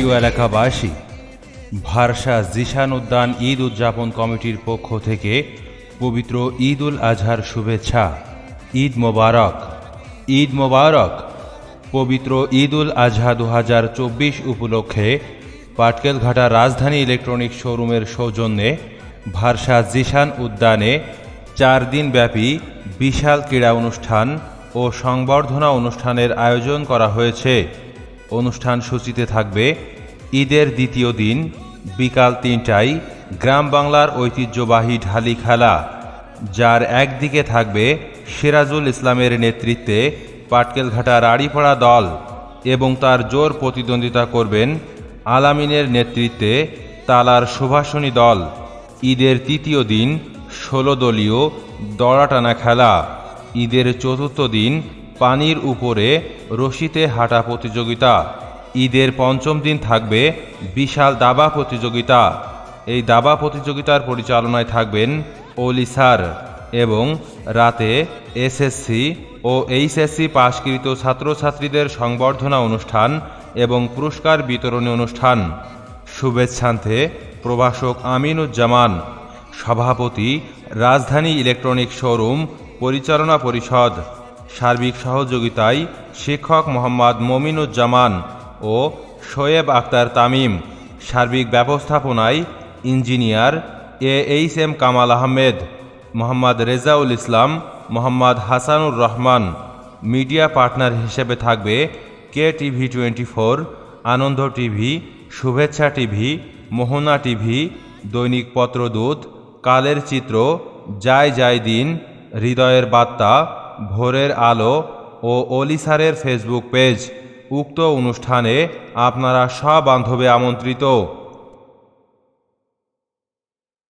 প্রিয় এলাকাবাসী, ভারসা জিশান উদ্যান ঈদ উদযাপন কমিটির পক্ষ থেকে পবিত্র ঈদ উল আজহার শুভেচ্ছা। ঈদ মোবারক, ঈদ মোবারক। পবিত্র ঈদ উল আজহা 2024 উপলক্ষে পাটকেলঘাটা রাজধানী ইলেকট্রনিক্স শোরুমের সৌজন্যে ভারসা জিশান উদ্যানে 4 দিনব্যাপী বিশাল ক্রীড়া অনুষ্ঠান ও সংবর্ধনা অনুষ্ঠানের আয়োজন করা হয়েছে। অনুষ্ঠান সূচিতে থাকবে ঈদের দ্বিতীয় দিন বিকাল 3টায় গ্রাম বাংলার ঐতিহ্যবাহী ঢালি খেলা, যার একদিকে থাকবে সিরাজুল ইসলামের নেতৃত্বে পাটকেলঘাটা রাড়িপাড়া দল এবং তার জোর প্রতিদ্বন্দ্বিতা করবেন আলামিনের নেতৃত্বে তালার সুভাষণী দল। ঈদের তৃতীয় দিন 16 দলীয় দড়াটানা খেলা। ঈদের চতুর্থ দিন পানির উপরে রশিতে হাঁটা প্রতিযোগিতা। ঈদের পঞ্চম দিন থাকবে বিশাল দাবা প্রতিযোগিতা। এই দাবা প্রতিযোগিতার পরিচালনায় থাকবেন অলি স্যার এবং রাতে এসএসসি ও এইচএসসি পাশকৃত ছাত্রছাত্রীদের সংবর্ধনা অনুষ্ঠান এবং পুরস্কার বিতরণী অনুষ্ঠান। শুভেচ্ছান্তে প্রভাষক আমিনুজ্জামান, সভাপতি রাজধানী ইলেকট্রনিক শোরুম পরিচালনা পরিষদ। সার্বিক সহযোগিতায় শিক্ষক মোহাম্মদ মমিনুজ্জামান ও শোয়েব আক্তার তামিম। সার্বিক ব্যবস্থাপনায় ইঞ্জিনিয়ার AHM কামাল আহমেদ, মোহাম্মদ রেজাউল ইসলাম, মোহাম্মদ হাসানুর রহমান। মিডিয়া পার্টনার হিসেবে থাকবে KTV24, আনন্দ টিভি, শুভেচ্ছা টিভি, মোহনা টিভি, দৈনিক পত্রদূত, কালের চিত্র, যায় যায় দিন, হৃদয়ের বার্তা, ভোরের আলো ও অলি স্যারের ফেসবুক পেজ। উক্ত অনুষ্ঠানে আপনারা সবান্ধবে আমন্ত্রিত।